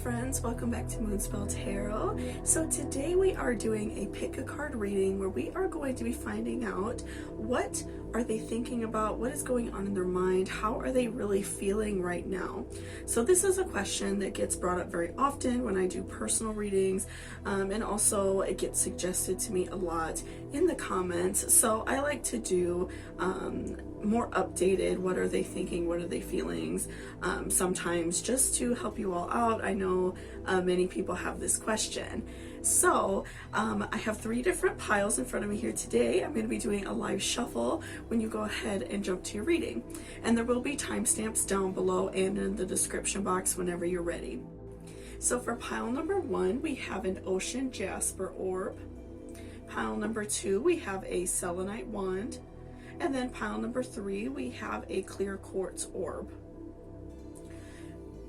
friends, welcome back to Moonspell Tarot. So today we are doing a pick a card reading where we are going to be finding out what are they thinking about, what is going on in their mind, how are they really feeling right now. So this is a question that gets brought up very often when I do personal readings, and also it gets suggested to me a lot in the comments. So I like to do more updated, what are they thinking, what are they feelings, sometimes just to help you all out. I know many people have this question. So I have 3 different piles in front of me here today. I'm going to be doing a live shuffle when you go ahead and jump to your reading. And there will be timestamps down below and in the description box whenever you're ready. So for pile number 1, we have an ocean jasper orb. Pile number 2, we have a selenite wand. And then pile number 3, we have a clear quartz orb.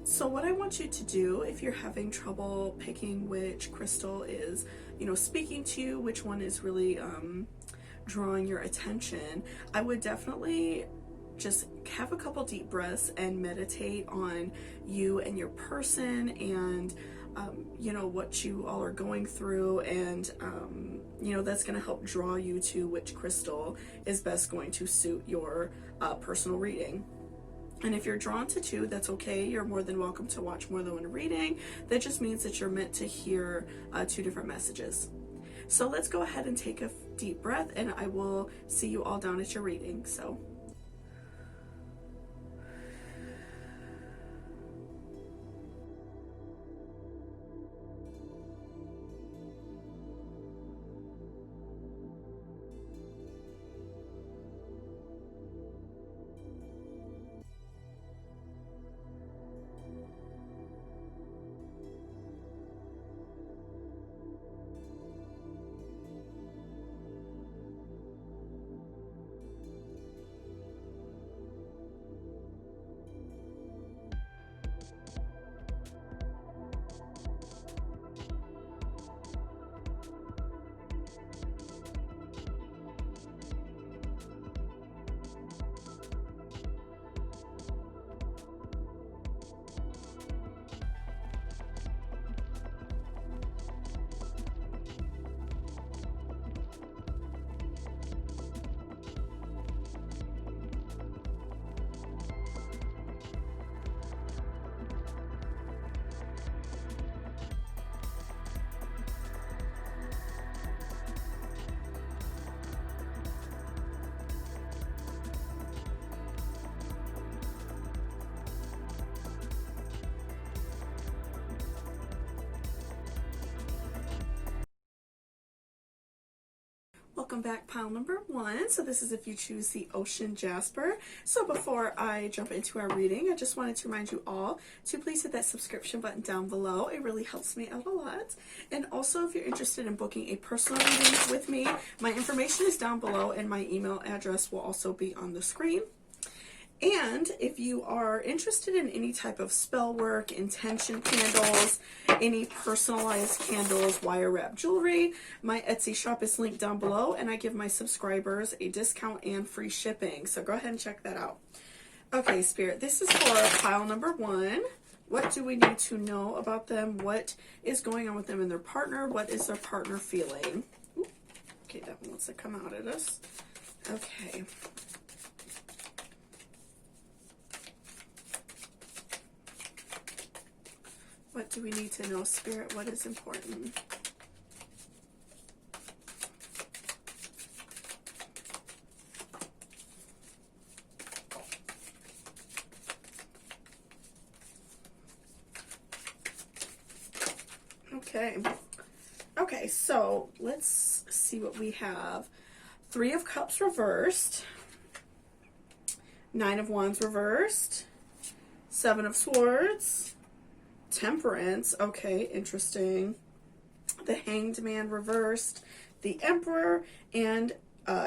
So what I want you to do, if you're having trouble picking which crystal is, speaking to you, which one is really drawing your attention, I would definitely just have a couple deep breaths and meditate on you and your person and what you all are going through, and that's going to help draw you to which crystal is best going to suit your personal reading. And if you're drawn to 2, that's okay. You're more than welcome to watch more than one reading. That just means that you're meant to hear 2 different messages. So let's go ahead and take a deep breath, and I will see you all down at your reading. So welcome back, pile number 1. So this is if you choose the ocean jasper. So before I jump into our reading, I just wanted to remind you all to please hit that subscription button down below. It really helps me out a lot. And also, if you're interested in booking a personal reading with me, my information is down below and my email address will also be on the screen. And if you are interested in any type of spell work, intention candles, any personalized candles, wire wrap jewelry, my Etsy shop is linked down below, and I give my subscribers a discount and free shipping. So go ahead and check that out. Okay, Spirit, this is for pile number 1. What do we need to know about them? What is going on with them and their partner? What is their partner feeling? Ooh, okay, that one wants to come out at us. Okay. What do we need to know, Spirit? What is important? Okay, so let's see what we have. 3 of Cups reversed, 9 of Wands reversed, 7 of Swords, Temperance, okay, interesting. The Hanged Man reversed, the Emperor, and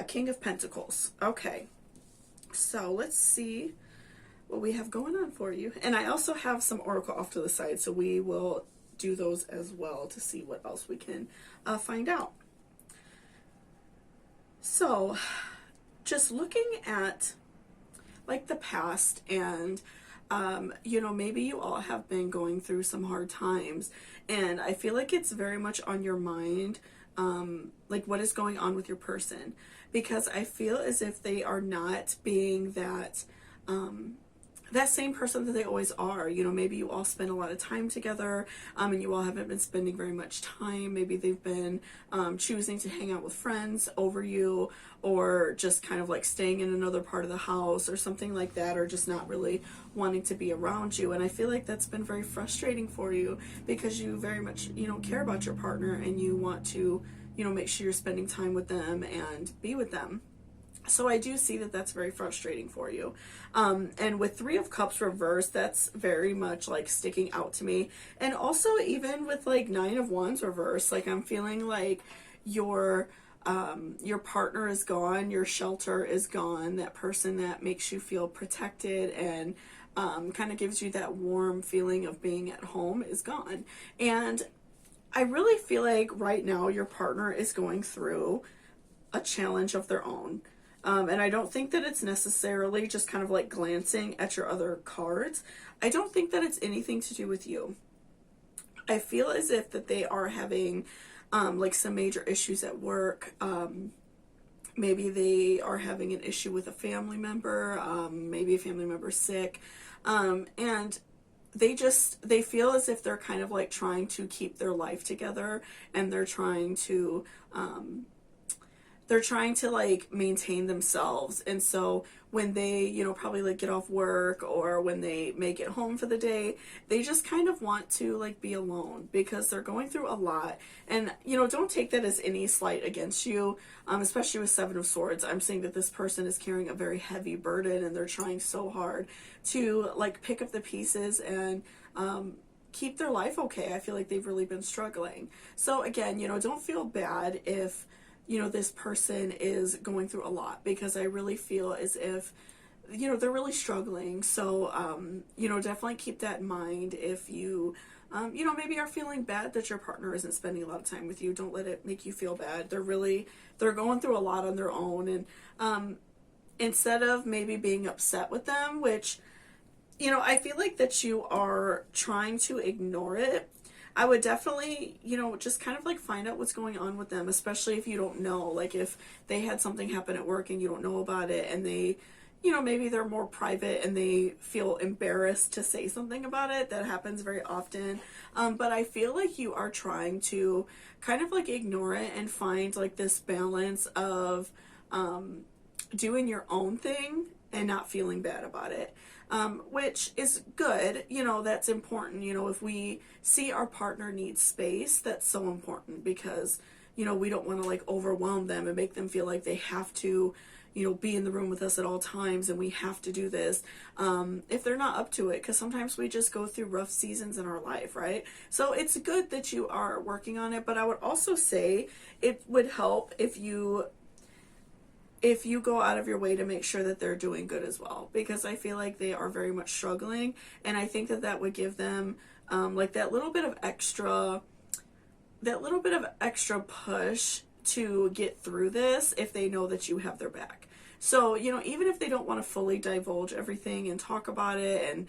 King of Pentacles. Okay, so let's see what we have going on for you. And I also have some Oracle off to the side, so we will do those as well to see what else we can find out. So just looking at like the past and You know, maybe you all have been going through some hard times, and I feel like it's very much on your mind, like what is going on with your person, because I feel as if they are not being that same person that they always are. You know, maybe you all spend a lot of time together, and you all haven't been spending very much time. Maybe they've been choosing to hang out with friends over you, or just kind of like staying in another part of the house or something like that, or just not really wanting to be around you. And I feel like that's been very frustrating for you, because you very much, you know, care about your partner, and you want to, you know, make sure you're spending time with them and be with them. So I do see that that's very frustrating for you. And with Three of Cups reversed, that's very much like sticking out to me. And also even with like Nine of Wands reversed, like I'm feeling like your partner is gone, your shelter is gone, that person that makes you feel protected and kind of gives you that warm feeling of being at home is gone. And I really feel like right now your partner is going through a challenge of their own. And I don't think that it's necessarily just kind of like glancing at your other cards. I don't think that it's anything to do with you. I feel as if that they are having like some major issues at work. Maybe they are having an issue with a family member. Maybe a family member's sick. And they feel as if they're kind of like trying to keep their life together, and they're trying to like maintain themselves. And so when they, you know, probably like get off work, or when they make it home for the day, they just kind of want to like be alone, because they're going through a lot. And, you know, don't take that as any slight against you, especially with Seven of Swords. I'm saying that this person is carrying a very heavy burden, and they're trying so hard to like pick up the pieces and keep their life okay. I feel like they've really been struggling. So again, you know, don't feel bad if, you know, this person is going through a lot, because I really feel as if, you know, they're really struggling. So, you know, definitely keep that in mind. If you, you know, maybe are feeling bad that your partner isn't spending a lot of time with you, don't let it make you feel bad. They're going through a lot on their own. And instead of maybe being upset with them, which, you know, I feel like that you are trying to ignore it, I would definitely, you know, just kind of like find out what's going on with them, especially if you don't know. Like if they had something happen at work and you don't know about it, and they, you know, maybe they're more private and they feel embarrassed to say something about it. That happens very often. But I feel like you are trying to kind of like ignore it and find like this balance of doing your own thing and not feeling bad about it. Which is good, you know, that's important. You know, if we see our partner needs space, that's so important, because, you know, we don't want to like overwhelm them and make them feel like they have to, you know, be in the room with us at all times, and we have to do this if they're not up to it, because sometimes we just go through rough seasons in our life, right? So it's good that you are working on it, but I would also say it would help if you go out of your way to make sure that they're doing good as well, because I feel like they are very much struggling, and I think that that would give them like that little bit of extra push to get through this, if they know that you have their back. So, you know, even if they don't want to fully divulge everything and talk about it, and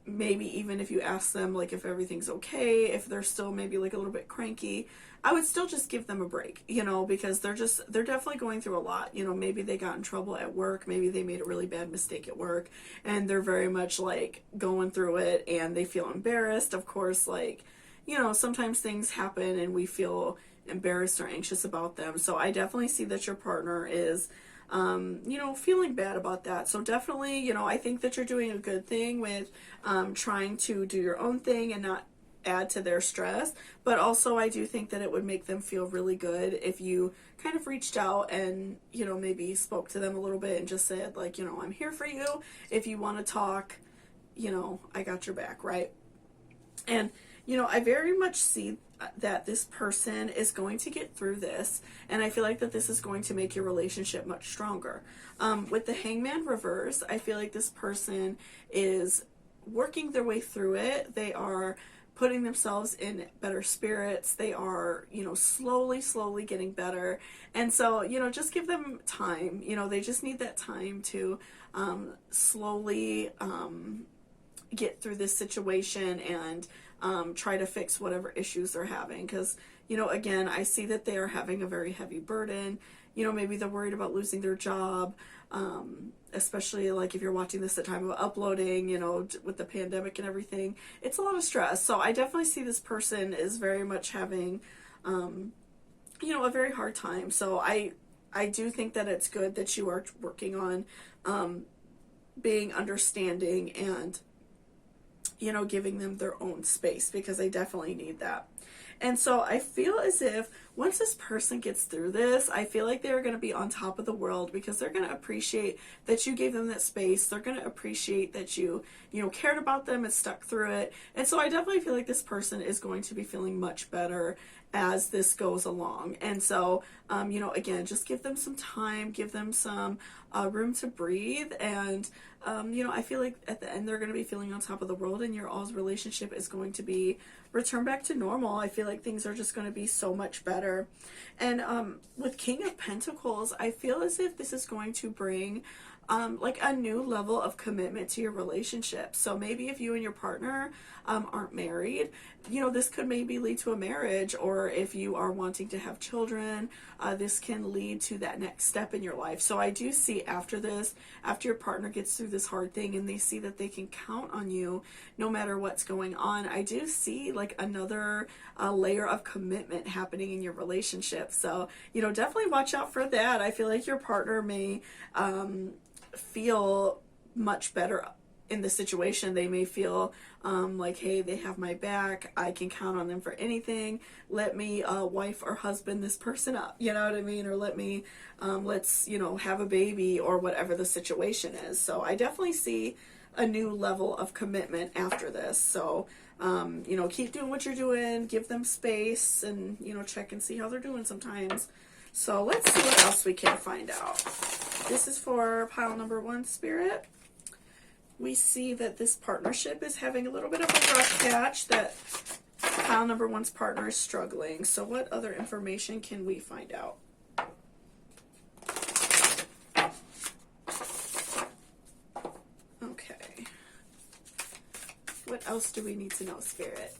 maybe even if you ask them like if everything's okay, if they're still maybe like a little bit cranky, I would still just give them a break, you know, because they're definitely going through a lot. You know, maybe they got in trouble at work, maybe they made a really bad mistake at work, and they're very much like going through it, and they feel embarrassed. Of course, like, you know, sometimes things happen and we feel embarrassed or anxious about them. So I definitely see that your partner is you know, feeling bad about that. So definitely, you know, I think that you're doing a good thing with trying to do your own thing and not add to their stress. But also I do think that it would make them feel really good if you kind of reached out and, you know, maybe spoke to them a little bit and just said like, you know, I'm here for you. If you want to talk, you know, I got your back, right? And, you know, I very much see that this person is going to get through this, and I feel like that this is going to make your relationship much stronger. With the Hangman reverse, I feel like this person is working their way through it. They are putting themselves in better spirits. They are, you know, slowly getting better. And so, you know, just give them time. You know, they just need that time to slowly get through this situation and try to fix whatever issues they're having. Because, you know, again, I see that they are having a very heavy burden. You know, maybe they're worried about losing their job, especially like if you're watching this at the time of uploading, you know, with the pandemic and everything. It's a lot of stress. So I definitely see this person is very much having, you know, a very hard time. So I do think that it's good that you are working on being understanding and, you know, giving them their own space, because they definitely need that. And so I feel as if once this person gets through this, I feel like they're going to be on top of the world, because they're going to appreciate that you gave them that space. They're going to appreciate that you know, cared about them and stuck through it. And so I definitely feel like this person is going to be feeling much better as this goes along. And so, you know, again, just give them some time, give them some room to breathe. And, you know, I feel like at the end they're going to be feeling on top of the world, and your all's relationship is going to be returned back to normal. I feel like things are just going to be so much better. And with King of Pentacles, I feel as if this is going to bring like a new level of commitment to your relationship. So maybe if you and your partner aren't married, you know, this could maybe lead to a marriage. Or if you are wanting to have children, this can lead to that next step in your life. So I do see after this, after your partner gets through this hard thing and they see that they can count on you no matter what's going on, I do see like another layer of commitment happening in your relationship. So, you know, definitely watch out for that. I feel like your partner may feel much better in the situation. They may feel like, hey, they have my back, I can count on them for anything, let me wife or husband this person up, you know what I mean? Or let me let's, you know, have a baby, or whatever the situation is. So I definitely see a new level of commitment after this. So you know, keep doing what you're doing, give them space, and, you know, check and see how they're doing sometimes. So let's see what else we can find out. This is for pile number 1, Spirit. We see that this partnership is having a little bit of a rough patch, that pile number 1's partner is struggling. So what other information can we find out? Okay. What else do we need to know, Spirit?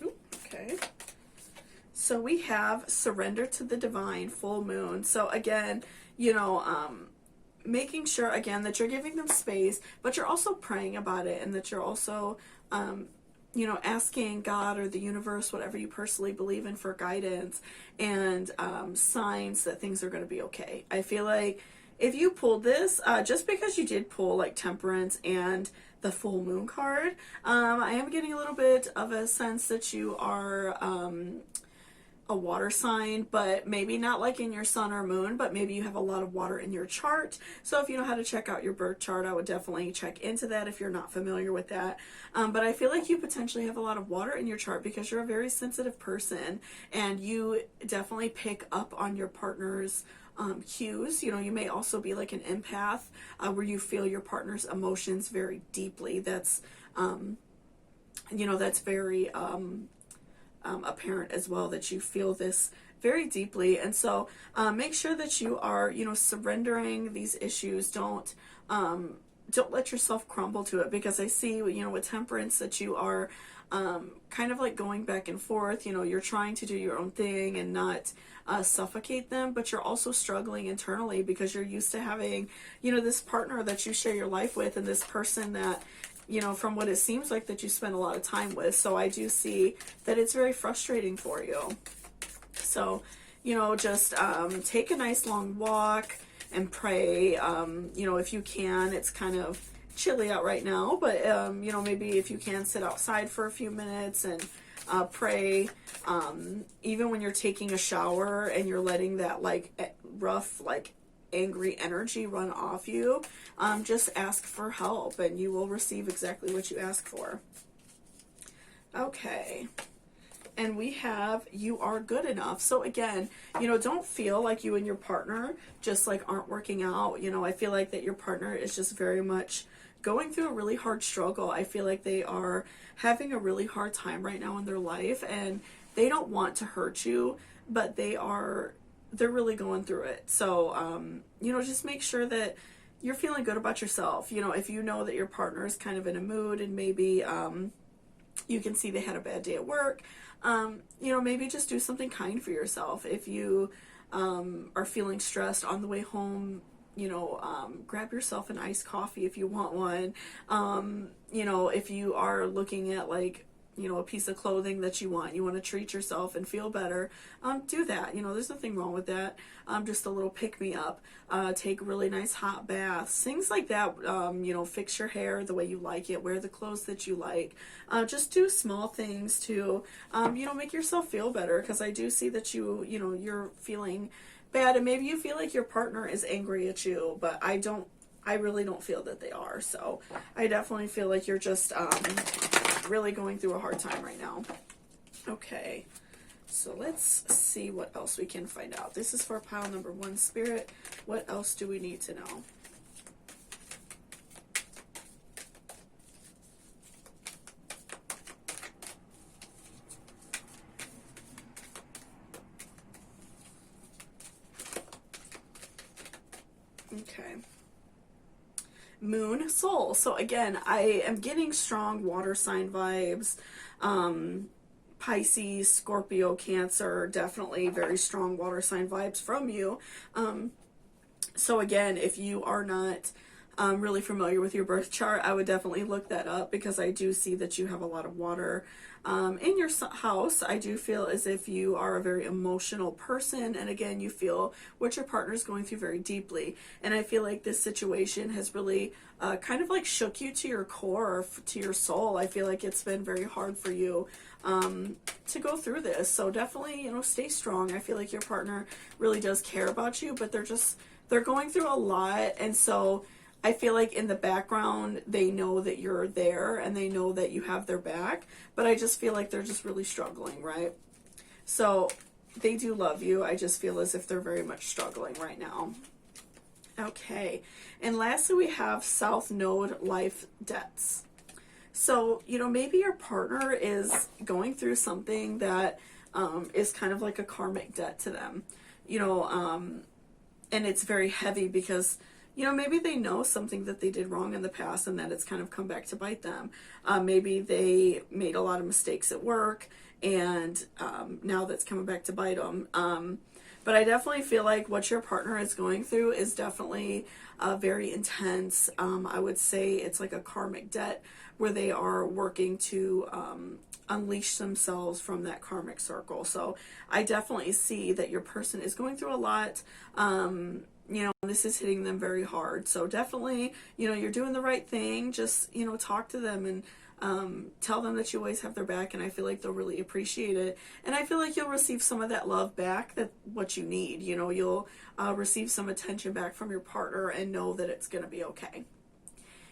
Ooh, okay. So we have surrender to the divine, full moon. So again, you know, making sure again that you're giving them space, but you're also praying about it, and that you're also, you know, asking God or the universe, whatever you personally believe in, for guidance and signs that things are going to be okay. I feel like if you pulled this, just because you did pull like Temperance and the full moon card, I am getting a little bit of a sense that you are a water sign, but maybe not like in your sun or moon, but maybe you have a lot of water in your chart. So if you know how to check out your birth chart, I would definitely check into that if you're not familiar with that. But I feel like you potentially have a lot of water in your chart, because you're a very sensitive person, and you definitely pick up on your partner's cues. You know, you may also be like an empath, where you feel your partner's emotions very deeply. That's, you know, that's very, apparent as well, that you feel this very deeply. And so make sure that you are, you know, surrendering these issues. Don't let yourself crumble to it, because I see, you know, with Temperance, that you are kind of like going back and forth. You know, you're trying to do your own thing and not suffocate them, but you're also struggling internally, because you're used to having, you know, this partner that you share your life with, and this person that, you know, from what it seems like, that you spend a lot of time with. So I do see that it's very frustrating for you. So, you know, just take a nice long walk and pray. You know, if you can, it's kind of chilly out right now, but, you know, maybe if you can sit outside for a few minutes and pray. Even when you're taking a shower and you're letting that like rough, like angry energy run off you, just ask for help, and you will receive exactly what you ask for. Okay, and we have you are good enough. So again, you know, don't feel like you and your partner just like aren't working out. You know, I feel like that your partner is just very much going through a really hard struggle. I feel like they are having a really hard time right now in their life, and they don't want to hurt you, but they're really going through it. So, you know, just make sure that you're feeling good about yourself. You know, if you know that your partner is kind of in a mood and maybe you can see they had a bad day at work, you know, maybe just do something kind for yourself. If you are feeling stressed on the way home, you know, grab yourself an iced coffee if you want one. You know, if you are looking at like, you know, a piece of clothing that you want to treat yourself and feel better, do that. You know, there's nothing wrong with that. Just a little pick-me-up. Take really nice hot baths, things like that. You know, fix your hair the way you like it, wear the clothes that you like. Just do small things to, you know, make yourself feel better, because I do see that you know, you're feeling bad, and maybe you feel like your partner is angry at you, but I really don't feel that they are. So I definitely feel like you're just really going through a hard time right now. Okay, so let's see what else we can find out. This is for pile number 1, Spirit. What else do we need to know? Okay. Moon, Soul. So again, I am getting strong water sign vibes. Pisces, Scorpio, Cancer, definitely very strong water sign vibes from you. So again, if you are not really familiar with your birth chart, I would definitely look that up, because I do see that you have a lot of water in your house. I do feel as if you are a very emotional person, and again, you feel what your partner is going through very deeply. And I feel like this situation has really kind of like shook you to your core, to your soul. I feel like it's been very hard for you to go through this. So definitely, you know, stay strong. I feel like your partner really does care about you, but they're going through a lot, and so I feel like in the background they know that you're there and they know that you have their back, but I just feel like they're just really struggling, right? So they do love you. I just feel as if they're very much struggling right now. Okay, and lastly we have South Node life debts. So, you know, maybe your partner is going through something that is kind of like a karmic debt to them, you know, and it's very heavy because, you know, maybe they know something that they did wrong in the past and that it's kind of come back to bite them. Maybe they made a lot of mistakes at work, and now that's coming back to bite them. But I definitely feel like what your partner is going through is definitely very intense. I would say it's like a karmic debt where they are working to unleash themselves from that karmic circle. So I definitely see that your person is going through a lot. You know, this is hitting them very hard. So definitely, you know, you're doing the right thing. Just, you know, talk to them and tell them that you always have their back, and I feel like they'll really appreciate it. And I feel like you'll receive some of that love back, that what you need. You know, you'll receive some attention back from your partner and know that it's going to be okay.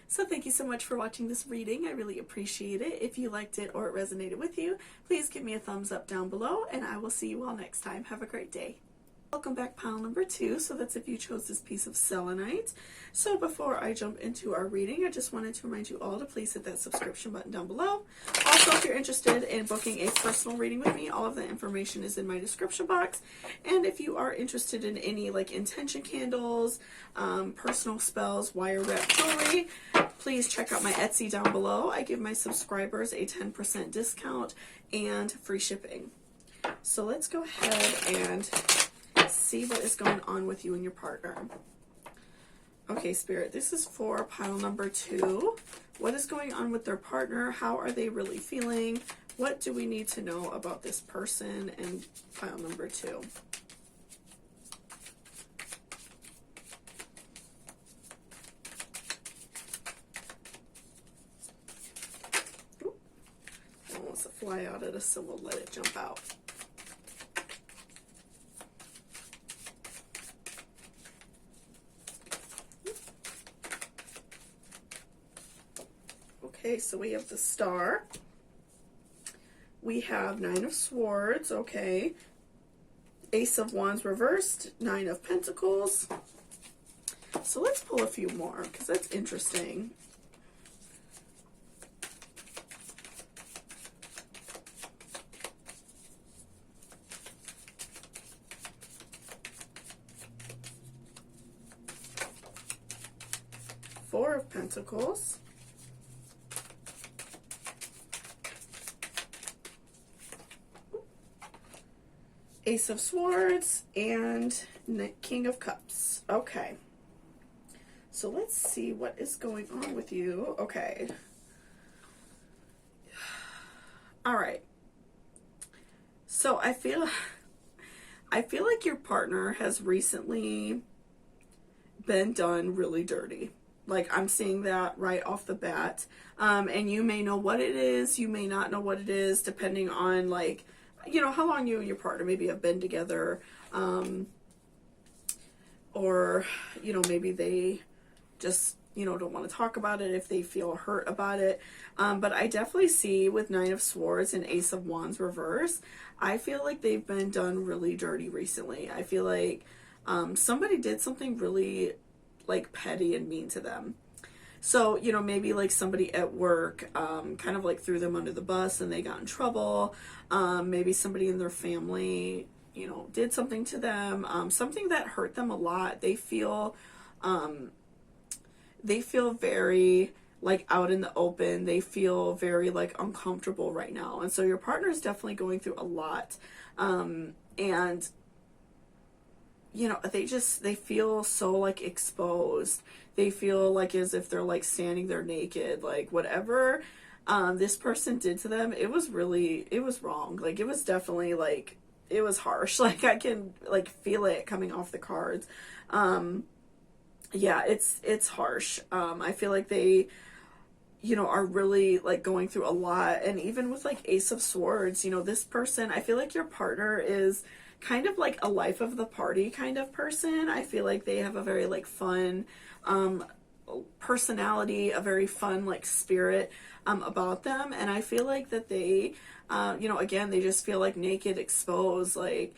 So thank you so much for watching this reading. I really appreciate it. If you liked it or it resonated with you, please give me a thumbs up down below, and I will see you all next time. Have a great day. Welcome back, pile number 2. So that's if you chose this piece of selenite. So before I jump into our reading, I just wanted to remind you all to please hit that subscription button down below. Also, if you're interested in booking a personal reading with me, all of the information is in my description box. And if you are interested in any like intention candles, personal spells, wire wrap jewelry, please check out my Etsy down below. I give my subscribers a 10% discount and free shipping. So let's go ahead and see what is going on with you and your partner. Okay, Spirit, this is for pile number 2. What is going on with their partner? How are they really feeling? What do we need to know about this person and pile number 2? Ooh, that wants to fly out at us, so we'll let it jump out. Okay, so we have the Star. We have 9 of Swords, okay. Ace of Wands reversed, 9 of Pentacles. So let's pull a few more, because that's interesting. Four of Pentacles, Ace of Swords, and King of Cups. Okay. So let's see what is going on with you. Okay. All right. So I feel like your partner has recently been done really dirty. Like, I'm seeing that right off the bat. And you may know what it is, you may not know what it is, depending on, like, you know, how long you and your partner maybe have been together. Or, you know, maybe they just, you know, don't want to talk about it if they feel hurt about it. But I definitely see with Nine of Swords and Ace of Wands reverse, I feel like they've been done really dirty recently. I feel like somebody did something really, like, petty and mean to them. So, you know, maybe like somebody at work kind of like threw them under the bus and they got in trouble. Maybe somebody in their family, you know, did something to them, something that hurt them a lot. They feel very like out in the open. They feel very like uncomfortable right now. And so your partner is definitely going through a lot. And you know, they feel so like exposed. They feel like as if they're like standing there naked. Like whatever this person did to them, it was wrong. Like it was definitely like, it was harsh. Like I can like feel it coming off the cards. Yeah, it's harsh. I feel like they, you know, are really like going through a lot. And even with like Ace of Swords, you know, this person, I feel like your partner is kind of like a life of the party kind of person. I feel like they have a very like fun personality, a very fun like spirit about them. And I feel like that they, you know, again, they just feel like naked, exposed, like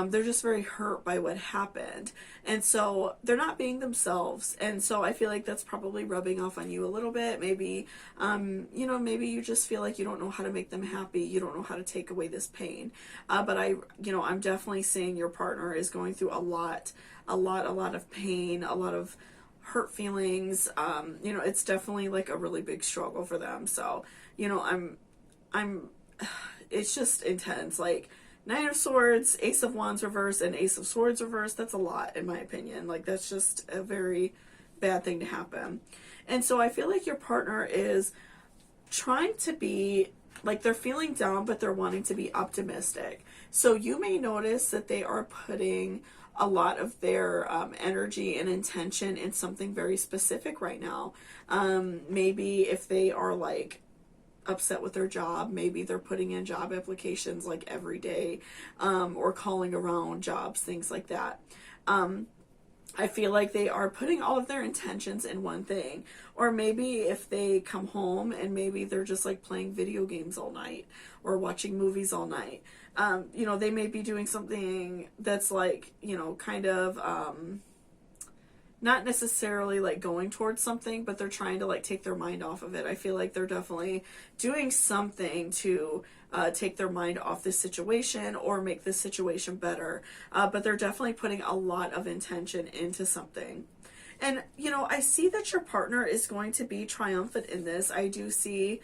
they're just very hurt by what happened. And so they're not being themselves. And so I feel like that's probably rubbing off on you a little bit. Maybe, you know, maybe you just feel like you don't know how to make them happy. You don't know how to take away this pain. But you know, I'm definitely seeing your partner is going through a lot of pain, a lot of hurt feelings. You know, it's definitely like a really big struggle for them. So, you know, it's just intense. Like, Nine of Swords, Ace of Wands reverse, and Ace of Swords reverse, that's a lot in my opinion. Like that's just a very bad thing to happen. And so I feel like your partner is trying to be, like they're feeling down, but they're wanting to be optimistic. So you may notice that they are putting a lot of their energy and intention in something very specific right now. Maybe if they are like upset with their job, maybe they're putting in job applications like every day, or calling around jobs, things like that. I feel like they are putting all of their intentions in one thing. Or maybe if they come home and maybe they're just like playing video games all night or watching movies all night. You know, they may be doing something that's like, you know, kind of not necessarily like going towards something, but they're trying to like take their mind off of it. I feel like they're definitely doing something to take their mind off this situation or make this situation better. But they're definitely putting a lot of intention into something. And, you know, I see that your partner is going to be triumphant in this. I do see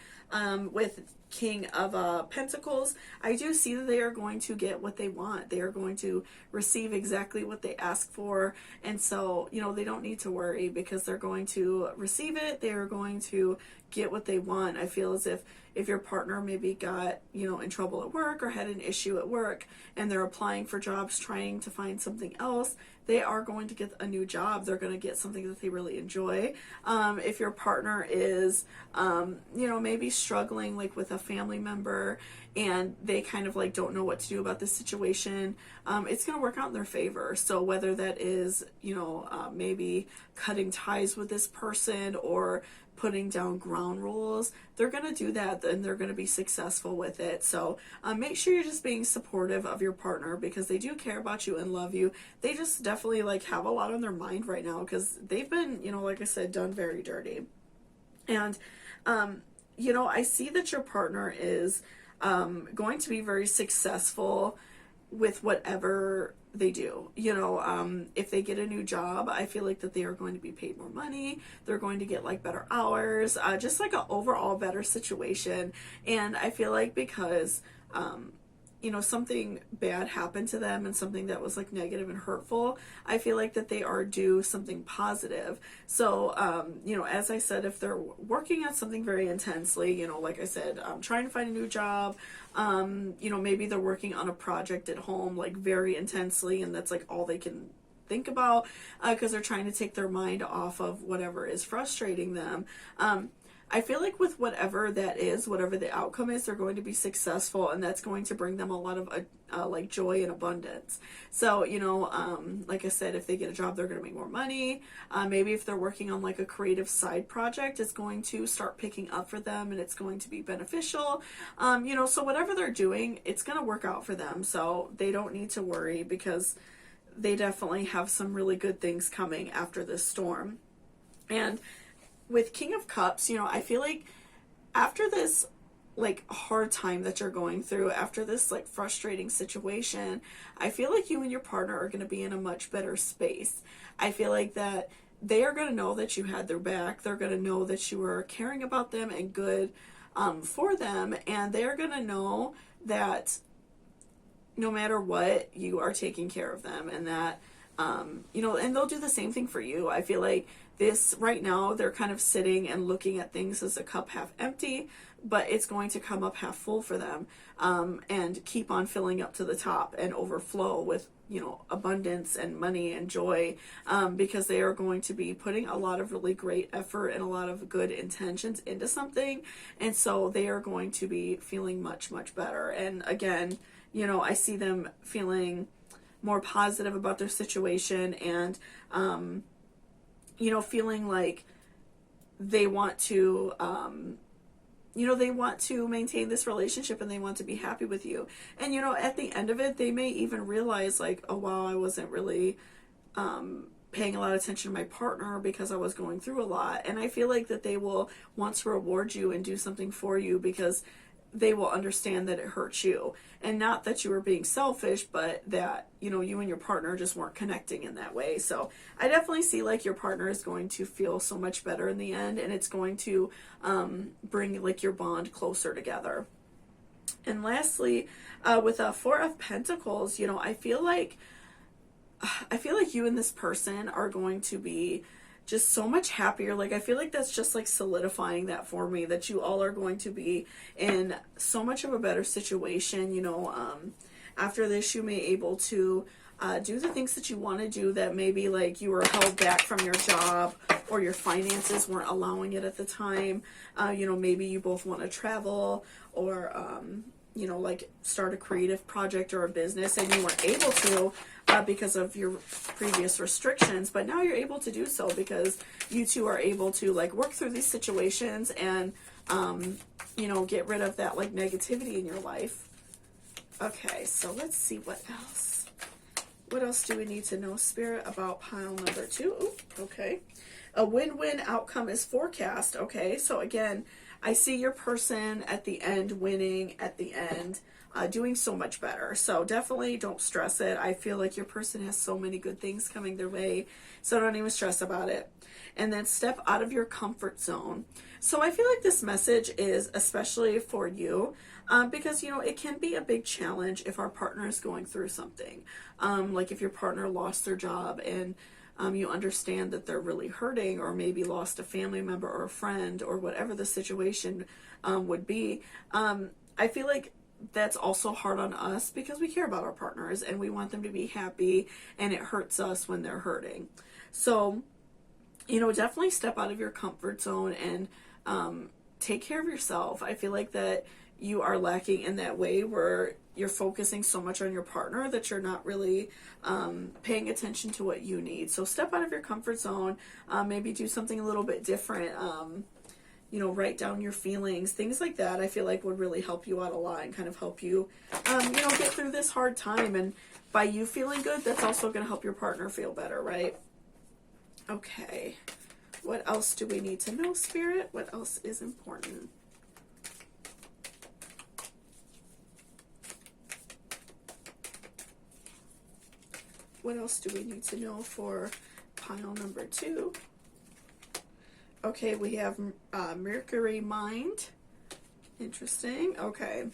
with King of Pentacles, I do see that they are going to get what they want. They are going to receive exactly what they ask for. And so, you know, they don't need to worry because they're going to receive it. They are going to get what they want. I feel as if your partner maybe got, you know, in trouble at work or had an issue at work and they're applying for jobs trying to find something else, they are going to get a new job. They're going to get something that they really enjoy. If your partner is, you know, maybe struggling like with a family member and they kind of like don't know what to do about this situation, it's going to work out in their favor. So whether that is, you know, maybe cutting ties with this person or putting down ground rules, they're going to do that and they're going to be successful with it. So make sure you're just being supportive of your partner because they do care about you and love you. They just definitely like have a lot on their mind right now because they've been, you know, like I said, done very dirty. And, you know, I see that your partner is going to be very successful with whatever they do. You know, if they get a new job, I feel like that they are going to be paid more money. They're going to get like better hours, just like an overall better situation. And I feel like because, you know, something bad happened to them and something that was like negative and hurtful, I feel like that they are due something positive. So, you know, as I said, if they're working on something very intensely, you know, like I said, trying to find a new job, you know, maybe they're working on a project at home like very intensely, and that's like all they can think about, because they're trying to take their mind off of whatever is frustrating them. I feel like with whatever that is, whatever the outcome is, they're going to be successful, and that's going to bring them a lot of like joy and abundance. So, you know, like I said, if they get a job, they're going to make more money. Maybe if they're working on like a creative side project, it's going to start picking up for them, and it's going to be beneficial. You know, so whatever they're doing, it's going to work out for them. So they don't need to worry, because they definitely have some really good things coming after this storm. And with King of Cups, you know, I feel like after this like hard time that you're going through, after this like frustrating situation, I feel like you and your partner are going to be in a much better space. I feel like that they are going to know that you had their back. They're going to know that you were caring about them and good for them, and they're going to know that no matter what, you are taking care of them, and that you know, and they'll do the same thing for you. I feel like this right now, they're kind of sitting and looking at things as a cup half empty, but it's going to come up half full for them, and keep on filling up to the top and overflow with, you know, abundance and money and joy, because they are going to be putting a lot of really great effort and a lot of good intentions into something. And so they are going to be feeling much, much better. And again, you know, I see them feeling more positive about their situation, and you know, feeling like they want to you know, they want to maintain this relationship, and they want to be happy with you. And you know, at the end of it, they may even realize like, oh wow, I wasn't really paying a lot of attention to my partner because I was going through a lot. And I feel like that they will want to reward you and do something for you, because they will understand that it hurts you, and not that you were being selfish, but that, you know, you and your partner just weren't connecting in that way. So I definitely see like your partner is going to feel so much better in the end, and it's going to bring like your bond closer together. And lastly, with a Four of Pentacles, you know, I feel like you and this person are going to be just so much happier. Like, I feel like that's just like solidifying that for me, that you all are going to be in so much of a better situation. You know, after this, you may able to do the things that you want to do that maybe like you were held back from your job, or your finances weren't allowing it at the time. You know, maybe you both want to travel, or you know, like start a creative project or a business, and you weren't able to because of your previous restrictions, but now you're able to do so, because you two are able to like work through these situations and you know, get rid of that like negativity in your life. Okay, so let's see what else. What else do we need to know, Spirit, about pile number 2? Ooh, okay. A win-win outcome is forecast. Okay, so again, I see your person at the end winning at the end, doing so much better. So definitely don't stress it. I feel like your person has so many good things coming their way, so don't even stress about it. And then step out of your comfort zone. So I feel like this message is especially for you, because, you know, it can be a big challenge if our partner is going through something. Like if your partner lost their job, and you understand that they're really hurting, or maybe lost a family member or a friend, or whatever the situation would be. I feel like that's also hard on us, because we care about our partners and we want them to be happy, and it hurts us when they're hurting. So, you know, definitely step out of your comfort zone and take care of yourself. I feel like that you are lacking in that way, where you're focusing so much on your partner that you're not really paying attention to what you need. So step out of your comfort zone, maybe do something a little bit different. You know, write down your feelings, things like that. I feel like would really help you out a lot, and kind of help you, you know, get through this hard time. And by you feeling good, that's also going to help your partner feel better, right? Okay. What else do we need to know, Spirit? What else is important? What else do we need to know for pile number 2? Okay, we have Mercury Mind. Interesting. Okay.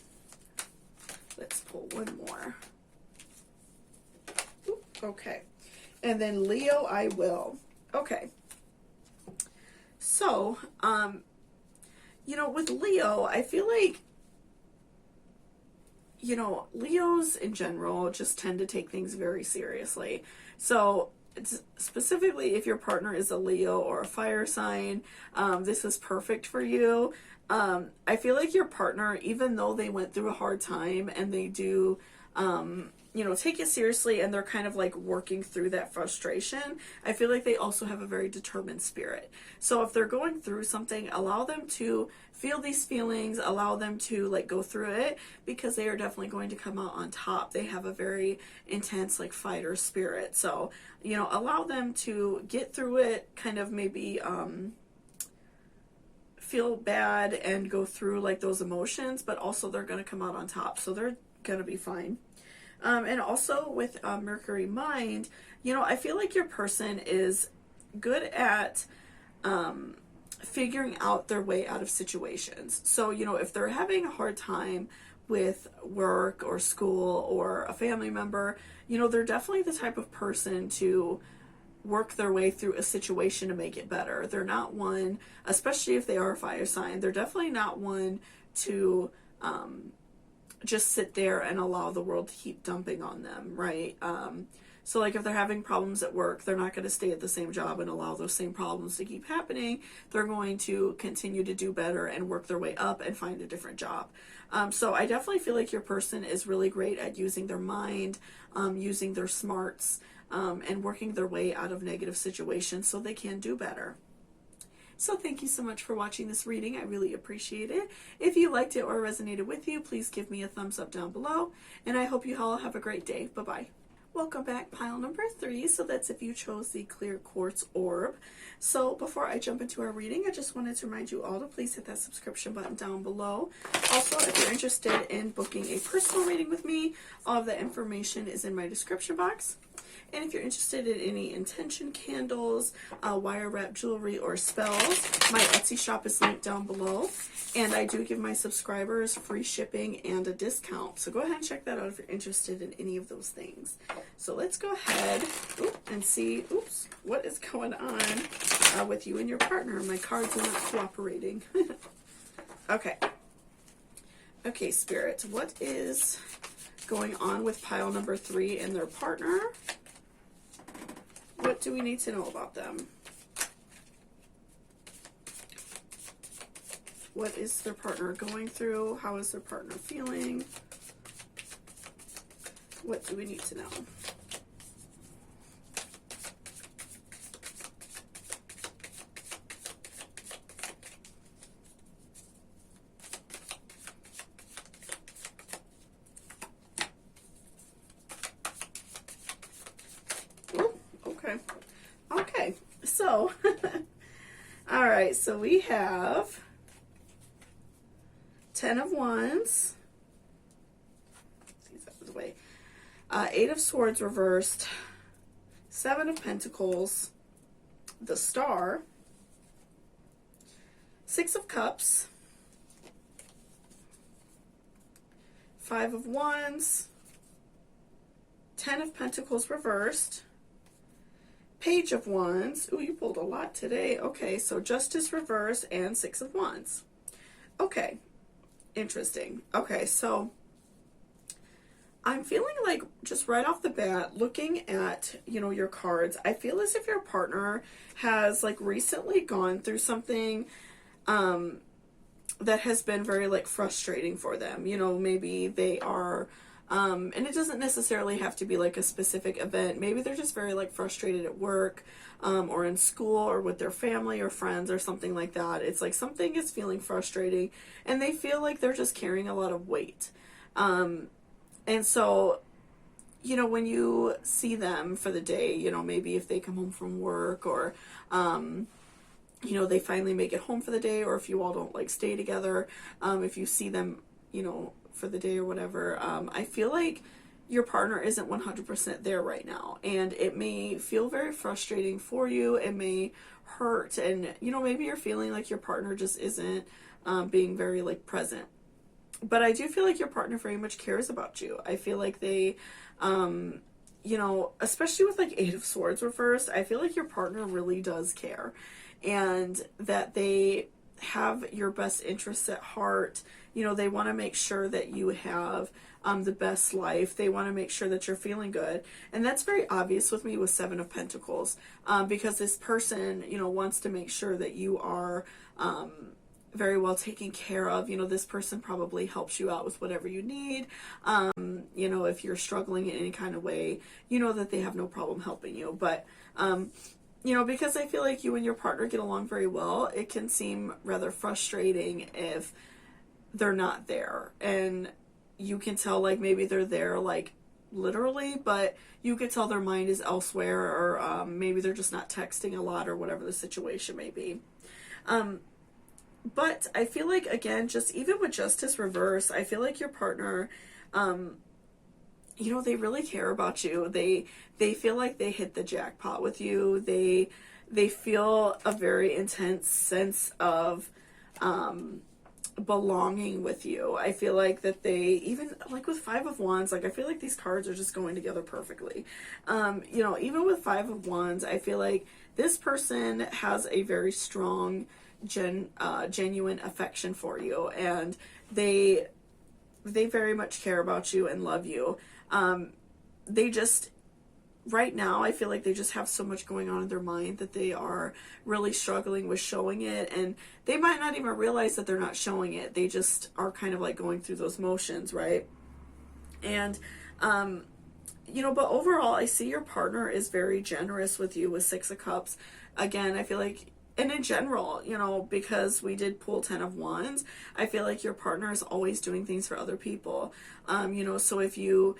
Let's pull one more. Oop, okay. And then Leo, I will. Okay. So, you know, with Leo, I feel like, you know, Leos in general just tend to take things very seriously. So, specifically if your partner is a Leo or a fire sign, this is perfect for you. I feel like your partner, even though they went through a hard time and they do, you know, take it seriously and they're kind of like working through that frustration, I feel like they also have a very determined spirit. So if they're going through something, allow them to feel these feelings, allow them to like go through it, because they are definitely going to come out on top. They have a very intense like fighter spirit. So, you know, allow them to get through it, kind of maybe feel bad and go through like those emotions, but also they're going to come out on top. So they're going to be fine. And also with Mercury Mind, you know, I feel like your person is good at figuring out their way out of situations. So, you know, if they're having a hard time with work or school or a family member, you know, they're definitely the type of person to work their way through a situation to make it better. They're not one, especially if they are a fire sign, they're definitely not one to just sit there and allow the world to keep dumping on them, right? So like if they're having problems at work, they're not going to stay at the same job and allow those same problems to keep happening. They're going to continue to do better and work their way up and find a different job. So I definitely feel like your person is really great at using their mind, using their smarts, and working their way out of negative situations so they can do better. So thank you so much for watching this reading. I really appreciate it. If you liked it or resonated with you, please give me a thumbs up down below. And I hope you all have a great day. Bye-bye. Welcome back, pile number 3. So that's if you chose the clear quartz orb. So before I jump into our reading, I just wanted to remind you all to please hit that subscription button down below. Also, if you're interested in booking a personal reading with me, all of that information is in my description box. And if you're interested in any intention candles, wire wrap jewelry, or spells, my Etsy shop is linked down below. And I do give my subscribers free shipping and a discount. So go ahead and check that out if you're interested in any of those things. So let's go ahead and see, what is going on with you and your partner. My cards are not cooperating. Okay. Okay, Spirit, what is going on with pile number 3 and their partner? What do we need to know about them? What is their partner going through? How is their partner feeling? What do we need to know? Okay, so, all right, so we have 10 of Wands, let's see, that way. 8 of Swords reversed, 7 of Pentacles, the Star, 6 of Cups, 5 of Wands, 10 of Pentacles reversed, Page of Wands. Ooh, you pulled a lot today. Okay, so Justice reverse and 6 of Wands. Okay, interesting. Okay, so I'm feeling like just right off the bat, looking at, you know, your cards, I feel as if your partner has like recently gone through something that has been very like frustrating for them. You know, maybe they are and it doesn't necessarily have to be like a specific event. Maybe they're just very like frustrated at work or in school or with their family or friends or something like that. It's like something is feeling frustrating and they feel like they're just carrying a lot of weight. And so, you know, when you see them for the day, you know, maybe if they come home from work or, you know, they finally make it home for the day, or if you all don't like stay together, if you see them, you know, for the day or whatever, I feel like your partner isn't 100% there right now, and it may feel very frustrating for you. It may hurt, and maybe you're feeling like your partner just isn't being very like present. But I do feel like your partner very much cares about you. I feel like they, especially with like Eight of Swords reversed, I feel like your partner really does care, and that they have your best interests at heart. They want to make sure that you have the best life. They want to make sure that you're feeling good. And that's very obvious with me with Seven of Pentacles, because this person, wants to make sure that you are very well taken care of. This person probably helps you out with whatever you need. If you're struggling in any kind of way, that they have no problem helping you. But, because I feel like you and your partner get along very well, it can seem rather frustrating if they're not there. And you can tell, like, maybe they're there, like, literally, but you could tell their mind is elsewhere, or maybe they're just not texting a lot, or whatever the situation may be. But I feel like, again, just even with Justice reverse, I feel like your partner, they really care about you. They feel like they hit the jackpot with you. They feel a very intense sense of belonging with you. I feel like that they, even like with Five of Wands, like I feel like these cards are just going together perfectly. Even with Five of Wands, I feel like this person has a very strong genuine affection for you, and they very much care about you and love you. They just, right now, I feel like they just have so much going on in their mind that they are really struggling with showing it, and they might not even realize that they're not showing it. They just are kind of like going through those motions, right? And but overall, I see your partner is very generous with you with Six of Cups. Again, I feel like, and in general, because we did pull 10 of Wands, I feel like your partner is always doing things for other people. So if you,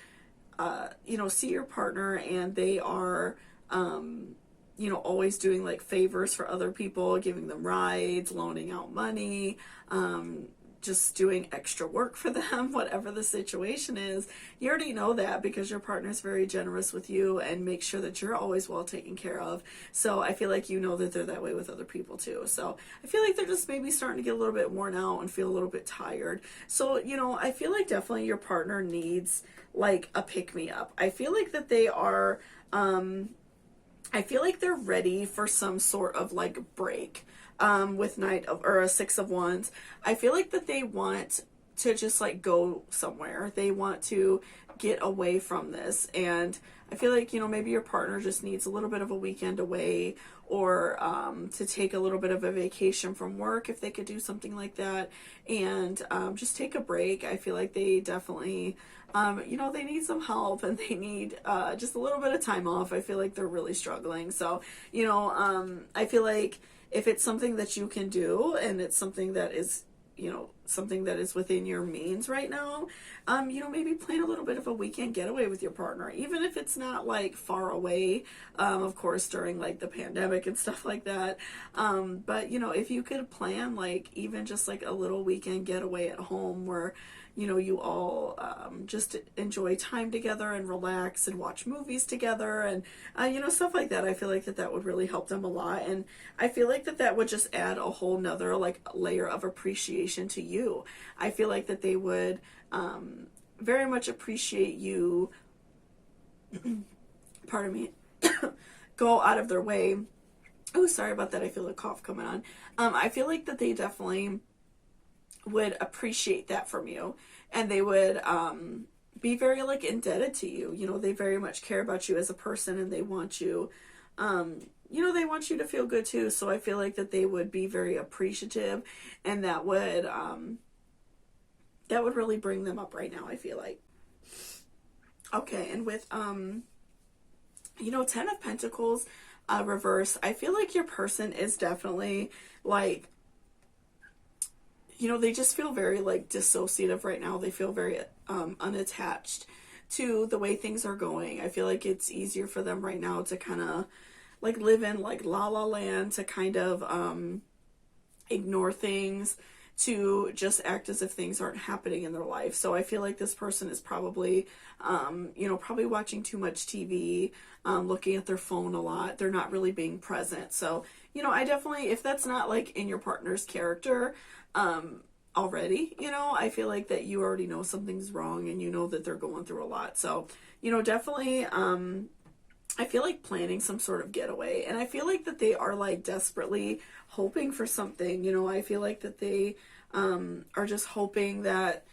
see your partner and they are, always doing like favors for other people, giving them rides, loaning out money, just doing extra work for them, whatever the situation is, you already know that because your partner is very generous with you and makes sure that you're always well taken care of. So I feel like that they're that way with other people too. So I feel like they're just maybe starting to get a little bit worn out and feel a little bit tired. So, I feel like definitely your partner needs like a pick-me-up. I feel like that they are, I feel like they're ready for some sort of like break. With a Six of Wands, I feel like that they want to just like go somewhere. They want to get away from this, and I feel like maybe your partner just needs a little bit of a weekend away, or to take a little bit of a vacation from work if they could do something like that, and just take a break. I feel like they definitely they need some help, and they need just a little bit of time off. I feel like they're really struggling. So I feel like if it's something that you can do, and it's something that is, something that is within your means right now, maybe plan a little bit of a weekend getaway with your partner, even if it's not like far away, of course, during like the pandemic and stuff like that. But if you could plan like even just like a little weekend getaway at home where, you all just enjoy time together and relax and watch movies together, and stuff like that. I feel like that would really help them a lot, and I feel like that would just add a whole nother like layer of appreciation to you. I feel like that they would very much appreciate you pardon me go out of their way. Oh, sorry about that. I feel a cough coming on. I feel like that they definitely would appreciate that from you, and they would be very like indebted to you. They very much care about you as a person, and they want you they want you to feel good too. So I feel like that they would be very appreciative, and that would really bring them up right now, I feel like. Okay, and with 10 of Pentacles reverse, I feel like your person is definitely like, they just feel very like dissociative right now. They feel very unattached to the way things are going. I feel like it's easier for them right now to kind of like live in like la la land, to kind of ignore things to just act as if things aren't happening in their life. So I feel like this person is probably, probably watching too much TV, looking at their phone a lot. They're not really being present. So, I definitely, if that's not like in your partner's character, already, I feel like that you already know something's wrong and you know that they're going through a lot. So, definitely, I feel like planning some sort of getaway, and I feel like that they are like desperately hoping for something. I feel like that they are just hoping that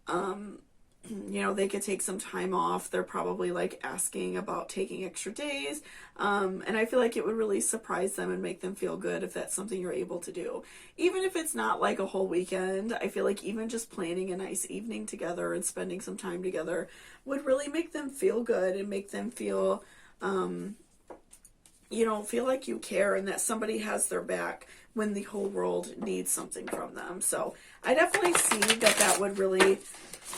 they could take some time off. They're probably like asking about taking extra days, and I feel like it would really surprise them and make them feel good if that's something you're able to do. Even if it's not like a whole weekend, I feel like even just planning a nice evening together and spending some time together would really make them feel good and make them feel feel like you care and that somebody has their back when the whole world needs something from them. So I definitely see that that would really,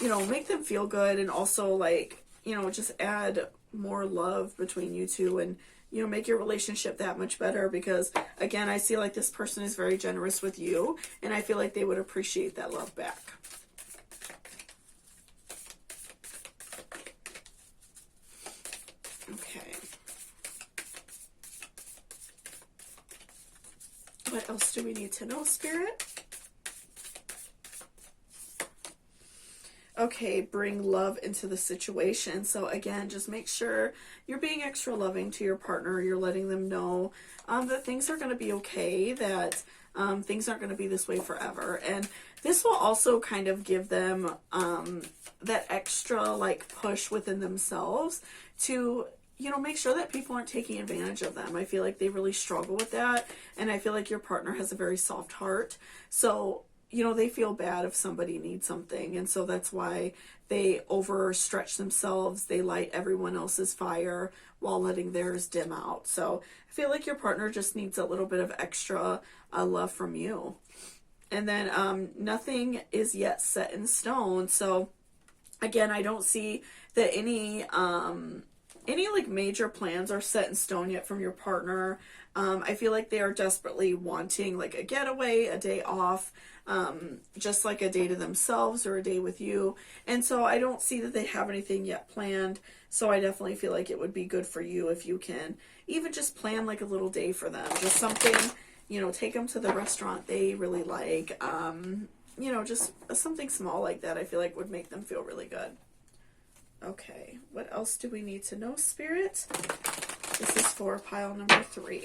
make them feel good, and also like, just add more love between you two, and, make your relationship that much better, because again, I see like this person is very generous with you, and I feel like they would appreciate that love back. Okay. What else do we need to know, Spirit? Okay, bring love into the situation. So again, just make sure you're being extra loving to your partner. You're letting them know that things are going to be okay, that things aren't going to be this way forever. And this will also kind of give them that extra like push within themselves to make sure that people aren't taking advantage of them. I feel like they really struggle with that, and I feel like your partner has a very soft heart. So, they feel bad if somebody needs something, and so that's why they overstretch themselves. They light everyone else's fire while letting theirs dim out. So I feel like your partner just needs a little bit of extra love from you. And then nothing is yet set in stone. So again, I don't see that any like major plans are set in stone yet from your partner. I feel like they are desperately wanting like a getaway, a day off, just like a day to themselves or a day with you. And so I don't see that they have anything yet planned. So I definitely feel like it would be good for you if you can even just plan like a little day for them. Just something, take them to the restaurant they really like. Just something small like that I feel like would make them feel really good. Okay, what else do we need to know, Spirit? This is for pile number 3.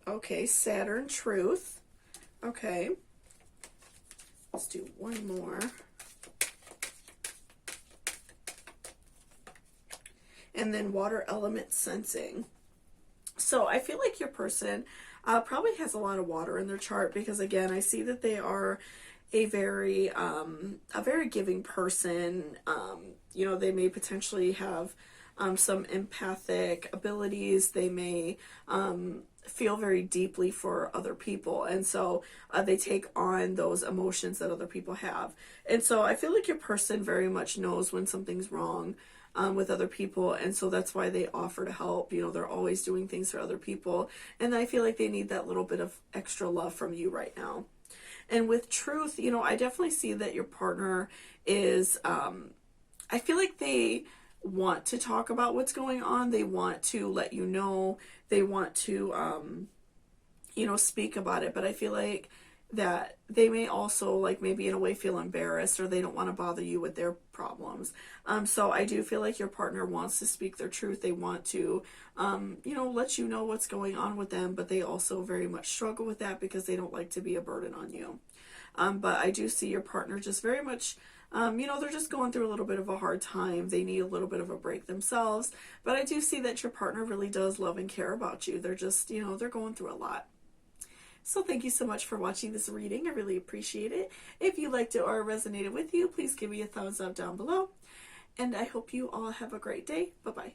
Okay, Saturn Truth. Okay, let's do one more. And then water element sensing. So I feel like your person probably has a lot of water in their chart, because again, I see that they are a very giving person. They may potentially have some empathic abilities. They may feel very deeply for other people, and so they take on those emotions that other people have. And so I feel like your person very much knows when something's wrong with other people, and so that's why they offer to help. They're always doing things for other people, and I feel like they need that little bit of extra love from you right now. And with truth, I definitely see that your partner is I feel like they want to talk about what's going on. They want to let you know. They want to speak about it, but I feel like that they may also like maybe in a way feel embarrassed, or they don't want to bother you with their problems. So I do feel like your partner wants to speak their truth. They want to let you know what's going on with them, but they also very much struggle with that because they don't like to be a burden on you. But I do see your partner just very much they're just going through a little bit of a hard time. They need a little bit of a break themselves, but I do see that your partner really does love and care about you. They're just they're going through a lot. So thank you so much for watching this reading. I really appreciate it. If you liked it or resonated with you, please give me a thumbs up down below. And I hope you all have a great day. Bye-bye.